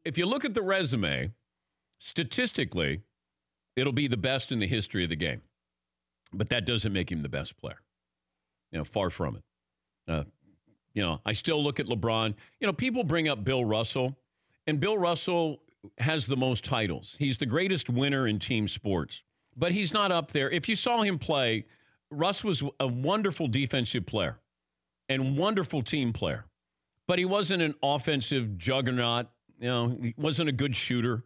if you look at the resume, statistically, it'll be the best in the history of the game. But that doesn't make him the best player. Far from it. I still look at LeBron. People bring up Bill Russell, and Bill Russell has the most titles. He's the greatest winner in team sports, but he's not up there. If you saw him play, Russ was a wonderful defensive player and wonderful team player, but he wasn't an offensive juggernaut. He wasn't a good shooter.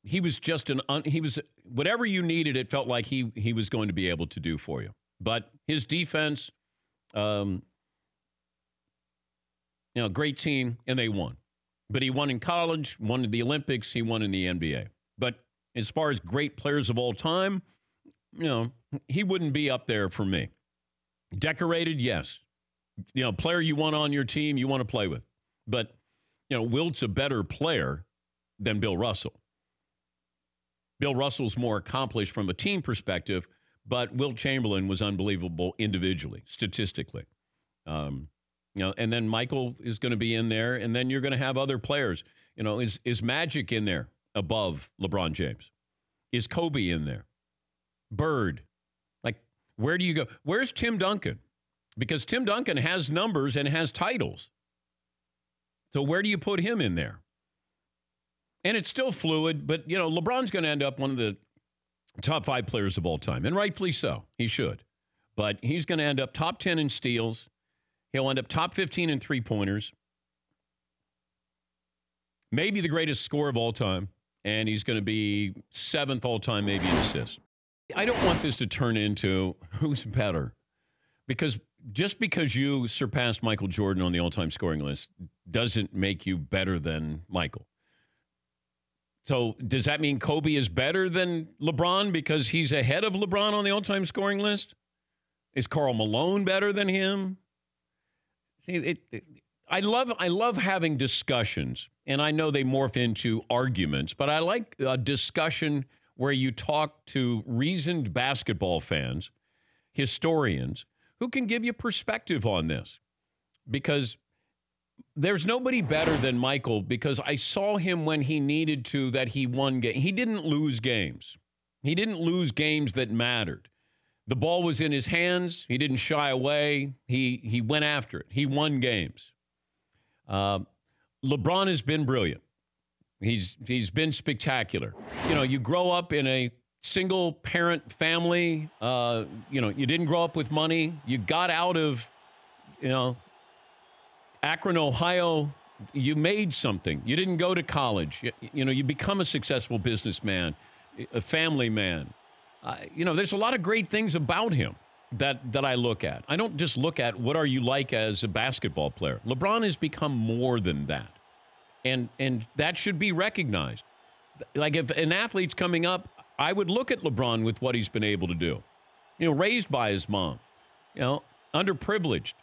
He was just whatever you needed, it felt like he was going to be able to do for you. But his defense, great team, and they won. But he won in college, won in the Olympics, he won in the NBA. But as far as great players of all time, he wouldn't be up there for me. Decorated, yes. Player you want on your team, you want to play with. But, Wilt's a better player than Bill Russell. Bill Russell's more accomplished from a team perspective, but Wilt Chamberlain was unbelievable individually, statistically. And then Michael is going to be in there, and then you're going to have other players. Is Magic in there above LeBron James? Is Kobe in there? Bird? Like, where do you go? Where's Tim Duncan? Because Tim Duncan has numbers and has titles. So where do you put him in there? And it's still fluid, but, LeBron's going to end up one of the top 5 players of all time, and rightfully so. He should. But he's going to end up top 10 in steals. He'll end up top 15 in three-pointers. Maybe the greatest scorer of all time, and he's going to be 7th all-time maybe in assists. I don't want this to turn into who's better, because just because you surpassed Michael Jordan on the all-time scoring list doesn't make you better than Michael. So does that mean Kobe is better than LeBron because he's ahead of LeBron on the all-time scoring list? Is Karl Malone better than him? See, I love having discussions, and I know they morph into arguments, but I like a discussion where you talk to reasoned basketball fans, historians, who can give you perspective on this. Because there's nobody better than Michael, because I saw him when he needed to, that he won games. He didn't lose games. He didn't lose games that mattered. The ball was in his hands. He didn't shy away. He went after it. He won games. LeBron has been brilliant. He's been spectacular. You grow up in a single-parent family. You didn't grow up with money. You got out of, Akron, Ohio. You made something. You didn't go to college. You become a successful businessman, a family man. There's a lot of great things about him that I look at. I don't just look at what are you like as a basketball player. LeBron has become more than that. And that should be recognized. Like, if an athlete's coming up, I would look at LeBron with what he's been able to do. Raised by his mom, underprivileged,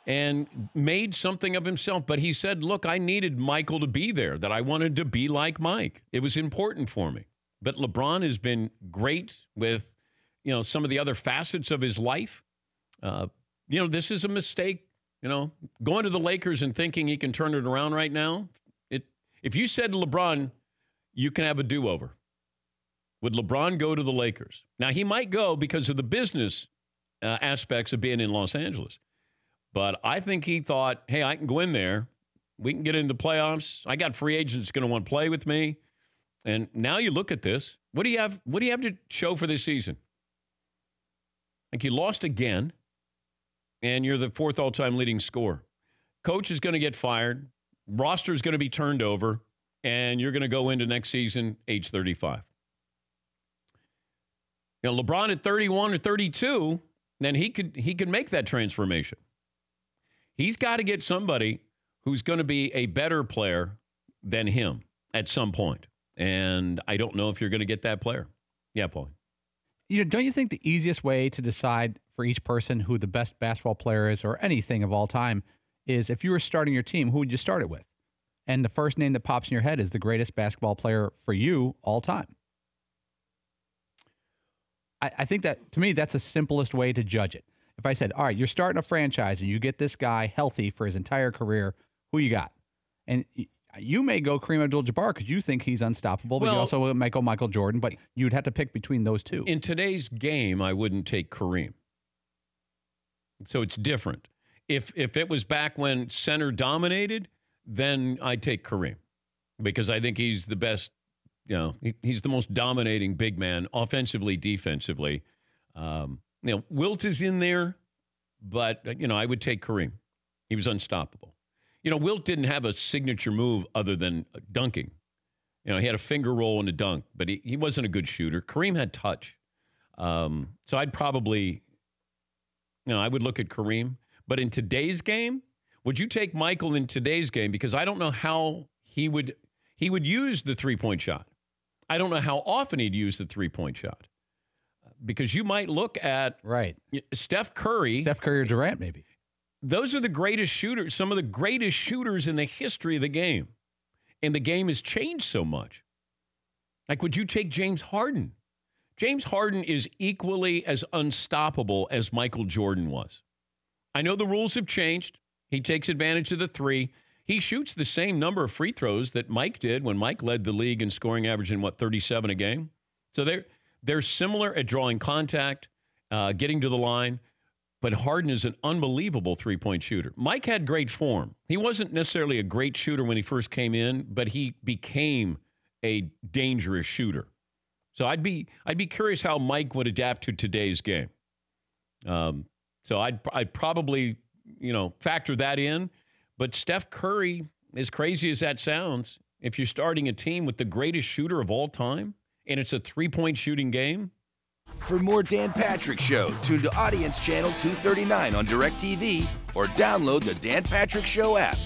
and made something of himself. But he said, look, I needed Michael to be there, that I wanted to be like Mike. It was important for me. But LeBron has been great with, some of the other facets of his life. This is a mistake. Going to the Lakers and thinking he can turn it around right now. If you said to LeBron, you can have a do-over, would LeBron go to the Lakers? Now, he might go because of the business aspects of being in Los Angeles. But I think he thought, hey, I can go in there. We can get into the playoffs. I got free agents going to want to play with me. And now you look at this. What do you have to show for this season? Like, you lost again, and you're the 4th all-time leading scorer. Coach is going to get fired. Roster is going to be turned over, and you're going to go into next season age 35. LeBron at 31 or 32, then he could make that transformation. He's got to get somebody who's going to be a better player than him at some point. And I don't know if you're going to get that player. Yeah, Paul. Don't you think the easiest way to decide for each person who the best basketball player is, or anything of all time, is if you were starting your team, who would you start it with? And the first name that pops in your head is the greatest basketball player for you all time. I think that, to me, that's the simplest way to judge it. If I said, all right, you're starting a franchise and you get this guy healthy for his entire career, who you got? And You may go Kareem Abdul-Jabbar because you think he's unstoppable, but you also might go Michael Jordan, but you'd have to pick between those two. In today's game, I wouldn't take Kareem. So it's different. If it was back when center dominated, then I'd take Kareem because I think he's the best, he's the most dominating big man offensively, defensively. Wilt is in there, but, I would take Kareem. He was unstoppable. Wilt didn't have a signature move other than dunking. He had a finger roll and a dunk, but he wasn't a good shooter. Kareem had touch. So I'd probably, I would look at Kareem. But in today's game, would you take Michael in today's game? Because I don't know how he would use the three-point shot. I don't know how often he'd use the three-point shot. Because you might look at Steph Curry. Steph Curry or Durant, maybe. Those are the greatest shooters, some of the greatest shooters in the history of the game. And the game has changed so much. Like, would you take James Harden? James Harden is equally as unstoppable as Michael Jordan was. I know the rules have changed. He takes advantage of the three. He shoots the same number of free throws that Mike did when Mike led the league in scoring average in, 37 a game? So they're similar at drawing contact, getting to the line. But Harden is an unbelievable three-point shooter. Mike had great form. He wasn't necessarily a great shooter when he first came in, but he became a dangerous shooter. So I'd be curious how Mike would adapt to today's game. So I'd probably, factor that in. But Steph Curry, as crazy as that sounds, if you're starting a team with the greatest shooter of all time, and it's a three-point shooting game. For more Dan Patrick Show, tune to Audience Channel 239 on DirecTV or download the Dan Patrick Show app.